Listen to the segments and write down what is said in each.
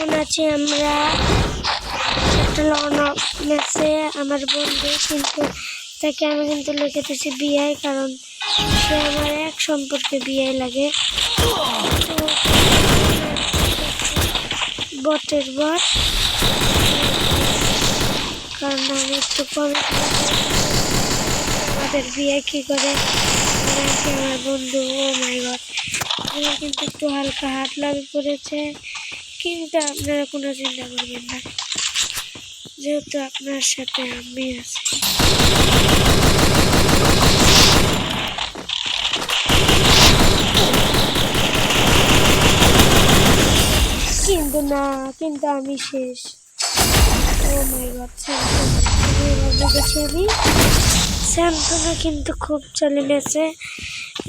এখন আছি আমরা একটা ম্যাচে। আমার বন্ধু, কিন্তু তাকে আমি কিন্তু লিখেতেছি বিআই, কারণ সে আমার এক সম্পর্কে বিআই লাগে। তো বটের বট, কারণ আমি একটু কমে আমাদের বিয়ে কি করে আমার বন্ধু। ও মাই গড, আমার কিন্তু একটু হালকা হাত লাগে পড়েছে, কিন্তু আপনারা কোনো চিন্তা করবেন না, যেহেতু আপনার সাথে আমি আছি। কিন্তু আমি শেষ। ও মাই গড, বুঝেছি আমি। স্যামসংও কিন্তু খুব চলে গেছে।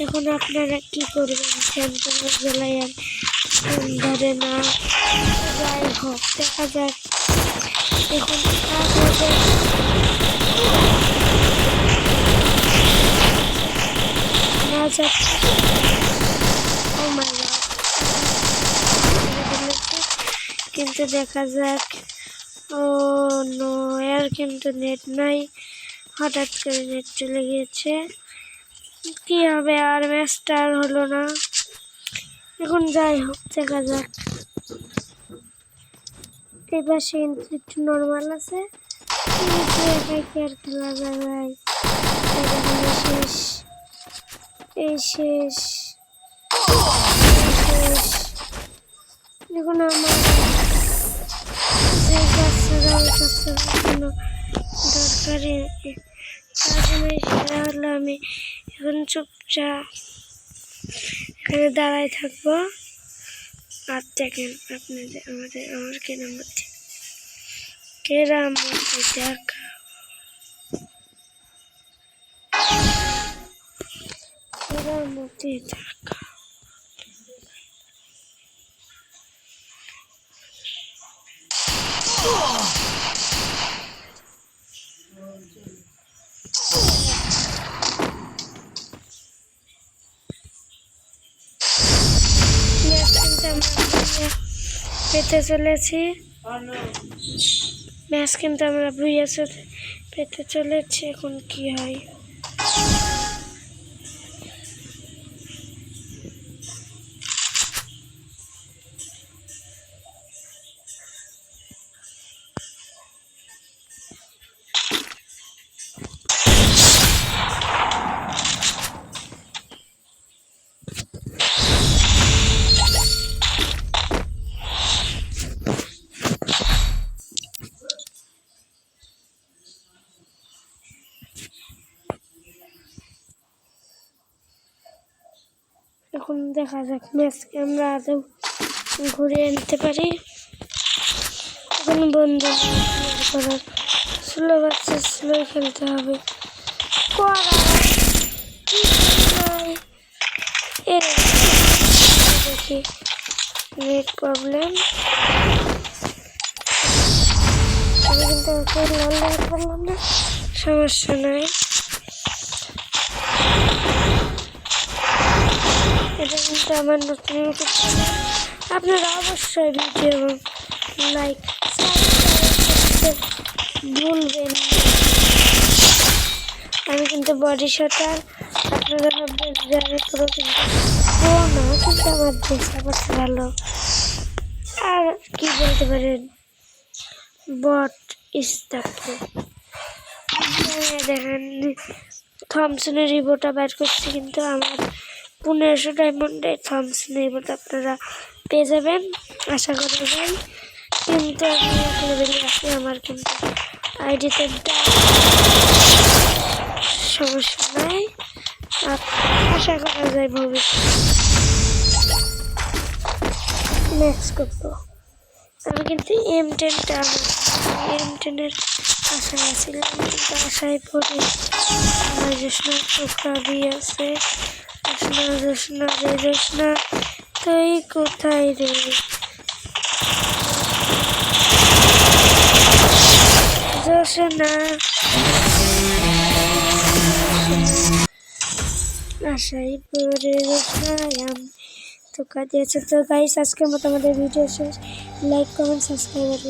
এখন আপনারা কি করবেন? স্যামসংয়ের বেলায় আর ধরে না, যাই হোক দেখা যাক। এখন না যাচ্ছে। ও মাই গড, কিন্তু দেখা যাক। ও নো, এর কিন্তু নেট নাই, হঠাৎ করে নেট চলে গিয়েছে। কি হবে, আর ম্যাচটা আর হলো না। এখন যাই হোক দেখা যাক। এই পাশে কিন্তু একটু নর্মাল আছে, একাই কি আর খেলা যায়? শেষ, এই শেষ। দেখুন আমার যে বাচ্চারা কোনো দরকারি কাজ নেই, সেটা হলো আমি এখন চুপচাপ এখানে দাঁড়াই থাকবো। আর দেখেন আপনাদের আমার কেরামতি দেখা, কেরামতি দেখা। পেতে চলেছি ম্যাচ, কিন্তু আমরা ভুইয়া পেতে চলেছি। এখন কি হয়? এখন দেখা যাক ম্যাচকে আমরা আদৌ ঘুরিয়ে আনতে পারি। এখন বন্ধু করার স্লো বাচ্চা স্লো খেলতে হবে। দেখি নেট প্রবলেম, আমি কিন্তু পারলাম না, সমস্যা নাই। এটা কিন্তু আমার নতুন ইউটিউব চ্যানেল, আপনারা অবশ্যই ভিডিও লাইক ভুলবেন না। আমি কিন্তু বডি শটার, আপনারা ভাববেন যে আমি পুরো কিন্তু না, কিন্তু আমার দেশ ভালো। আর কি বলতে পারেন, বট ইস্তাকে দেখেন থমসনের রিবোটা বের করছি, কিন্তু আমার 1500 ডায়মন্ডে থমসনের রিবোটা আপনারা পেয়ে যাবেন, আশা করবেন। কিন্তু আমি এক লেভেলে আছি, আমার কিন্তু আইডিতে সমস্যা নাই, আশা করা যায় ভবিষ্যৎ ম্যাক্স করবো। আমি কিন্তু M10-এর আশায় আছিলাম, কিন্তু আশায় পড়ে আমার জোসনা টুকরা দিয়েছে। জোসনা তুই কোথায় রে? জোসনা আশায় পড়ে আমি ধোকা দিয়েছে। তো গাইস আজকের মতো আমাদের ভিডিও শেষ। Like comment subscribe